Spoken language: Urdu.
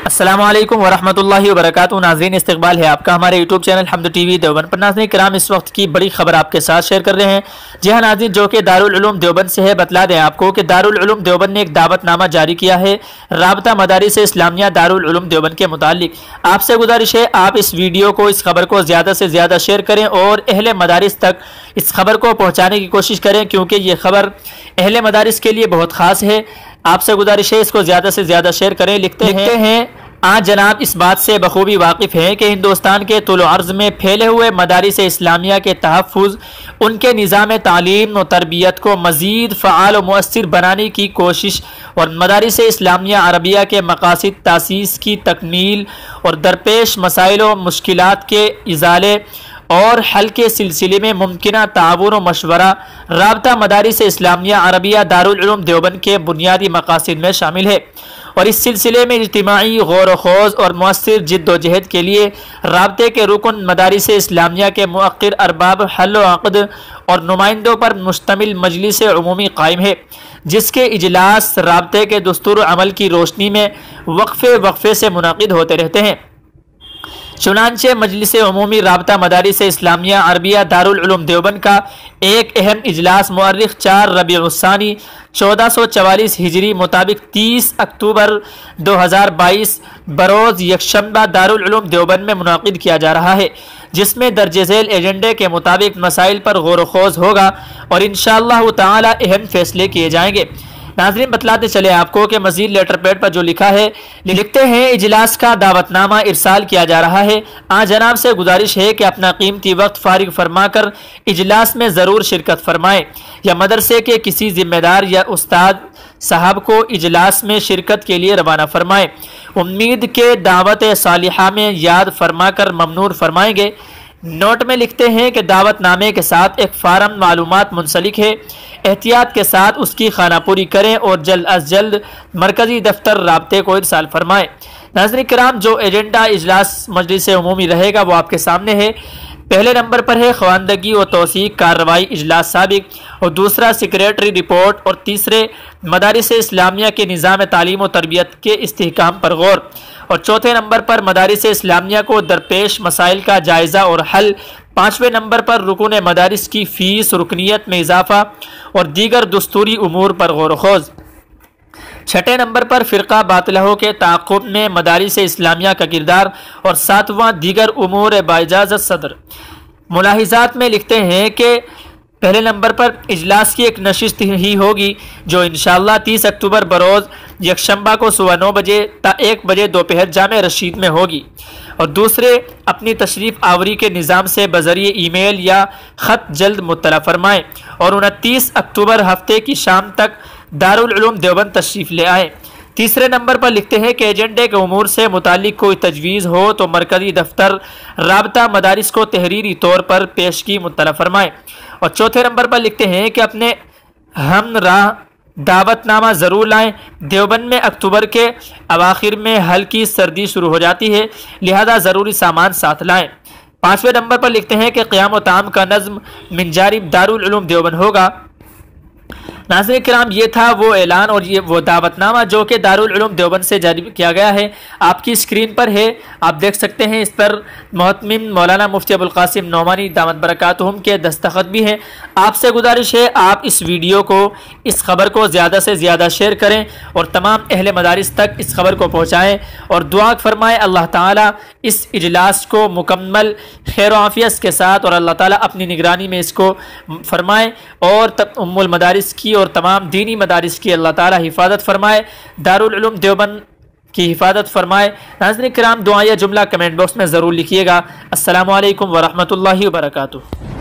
السلام علیکم ورحمۃ اللہ وبرکاتہ۔ ناظرین، استقبال ہے آپ کا ہمارے یوٹیوب چینل حمد ٹی وی دیوبند پر۔ ناظرین کرام، اس وقت کی بڑی خبر آپ کے ساتھ شیئر کر رہے ہیں۔ جی ہاں ناظرین، جو کہ دارالعلوم دیوبند سے ہے، بتلا دیں آپ کو کہ دارالعلوم دیوبند نے ایک دعوت نامہ جاری کیا ہے رابطہ مدارس اسلامیہ دارالعلوم دیوبند کے متعلق۔ آپ سے گزارش ہے آپ اس ویڈیو کو، اس خبر کو زیادہ سے زیادہ شیئر کریں اور اہل مدارس تک اس خبر کو پہنچانے کی کوشش کریں، کیونکہ یہ خبر اہل مدارس کے لیے بہت خاص ہے۔ آپ سے گزارش ہے اس کو زیادہ سے زیادہ شیئر کریں۔ لکھتے ہیں آج جناب اس بات سے بخوبی واقف ہیں کہ ہندوستان کے طول و عرض میں پھیلے ہوئے مدارس اسلامیہ کے تحفظ، ان کے نظام تعلیم و تربیت کو مزید فعال و مؤثر بنانے کی کوشش اور مدارس اسلامیہ عربیہ کے مقاصد تاسیس کی تکمیل اور درپیش مسائل و مشکلات کے ازالے اور حل کے سلسلے میں ممکنہ تعاون و مشورہ رابطہ مدارس اسلامیہ عربیہ دارالعلوم دیوبند کے بنیادی مقاصد میں شامل ہے، اور اس سلسلے میں اجتماعی غور و خوض اور مؤثر جد و جہد کے لیے رابطے کے رکن مدارس اسلامیہ کے مؤخر ارباب حل و عقد اور نمائندوں پر مشتمل مجلس عمومی قائم ہے، جس کے اجلاس رابطے کے دستور عمل کی روشنی میں وقفے سے منعقد ہوتے رہتے ہیں۔ چنانچہ مجلس عمومی رابطہ مدارس اسلامیہ عربیہ دارالعلوم دیوبند کا ایک اہم اجلاس مؤرخ 4 ربیع الثانی 1444 ہجری مطابق 30 اکتوبر 2022 بروز یکشنبہ دارالعلوم دیوبند میں منعقد کیا جا رہا ہے، جس میں درج ذیل ایجنڈے کے مطابق مسائل پر غور و خوض ہوگا اور انشاءاللہ تعالی اہم فیصلے کیے جائیں گے۔ ناظرین، بتلاتے چلے آپ کو کہ مزید لیٹر پیڈ پر جو لکھا ہے، لکھتے ہیں اجلاس کا دعوت نامہ ارسال کیا جا رہا ہے۔ آج جناب سے گزارش ہے کہ اپنا قیمتی وقت فارغ فرما کر اجلاس میں ضرور شرکت فرمائیں، یا مدرسے کے کسی ذمہ دار یا استاد صاحب کو اجلاس میں شرکت کے لیے روانہ فرمائیں۔ امید کے دعوت صالحہ میں یاد فرما کر ممنون فرمائیں گے۔ نوٹ میں لکھتے ہیں کہ دعوت نامے کے ساتھ ایک فارم معلومات منسلک ہے، احتیاط کے ساتھ اس کی خانہ پوری کریں اور جلد از جلد مرکزی دفتر رابطے کو ارسال فرمائیں۔ ناظرین کرام، جو ایجنڈا اجلاس مجلس عمومی رہے گا وہ آپ کے سامنے ہے۔ پہلے نمبر پر ہے خواندگی و توثیق کارروائی اجلاس سابق، اور دوسرا سیکریٹری رپورٹ، اور تیسرے مدارس اسلامیہ کے نظام تعلیم و تربیت کے استحکام پر غور، اور چوتھے نمبر پر مدارس اسلامیہ کو درپیش مسائل کا جائزہ اور حل، پانچویں نمبر پر رکن مدارس کی فیس رکنیت میں اضافہ اور دیگر دستوری امور پر غور و خوض، چھٹے نمبر پر فرقہ باطلہ کے تعاقب میں مدارس اسلامیہ کا کردار، اور ساتواں دیگر امور باجازت صدر۔ ملاحظات میں لکھتے ہیں کہ پہلے نمبر پر اجلاس کی ایک نشست ہی ہوگی جو انشاءاللہ 30 اکتوبر بروز یکشنبہ کو صبح 9 بجے تا 1 بجے دوپہر جامع رشید میں ہوگی، اور دوسرے اپنی تشریف آوری کے نظام سے بذریعہ ای میل یا خط جلد مطلع فرمائیں، اور 29 اکتوبر ہفتے کی شام تک دارالعلوم دیوبند تشریف لے آئیں۔ تیسرے نمبر پر لکھتے ہیں کہ ایجنڈے کے امور سے متعلق کوئی تجویز ہو تو مرکزی دفتر رابطہ مدارس کو تحریری طور پر پیشگی مطلع فرمائیں، اور چوتھے نمبر پر لکھتے ہیں کہ اپنے ہم راہ دعوت نامہ ضرور لائیں۔ دیوبند میں اکتوبر کے اواخر میں ہلکی سردی شروع ہو جاتی ہے، لہذا ضروری سامان ساتھ لائیں۔ پانچویں نمبر پر لکھتے ہیں کہ قیام و طعام کا نظم من جانب دارالعلوم دیوبند ہوگا۔ ناظرین کرام، یہ تھا وہ اعلان اور یہ وہ دعوت نامہ جو کہ دارالعلوم دیوبند سے جاری کیا گیا ہے۔ آپ کی اسکرین پر ہے، آپ دیکھ سکتے ہیں، اس پر محتمم مولانا مفتی ابوالقاسم نعمانی دامت برکاتہم کے دستخط بھی ہیں۔ آپ سے گزارش ہے آپ اس ویڈیو کو، اس خبر کو زیادہ سے زیادہ شیئر کریں اور تمام اہل مدارس تک اس خبر کو پہنچائیں، اور دعا فرمائیں اللہ تعالیٰ اس اجلاس کو مکمل خیر و عافیت کے ساتھ، اور اللہ تعالیٰ اپنی نگرانی میں اس کو فرمائیں، اور ام المدارس کی اور تمام دینی مدارس کی اللہ تعالیٰ حفاظت فرمائے، دارالعلوم دیوبند کی حفاظت فرمائے۔ ناظرین کرام، دعائیہ جملہ کمنٹ باکس میں ضرور لکھیے گا۔ السلام علیکم ورحمۃ اللہ وبرکاتہ۔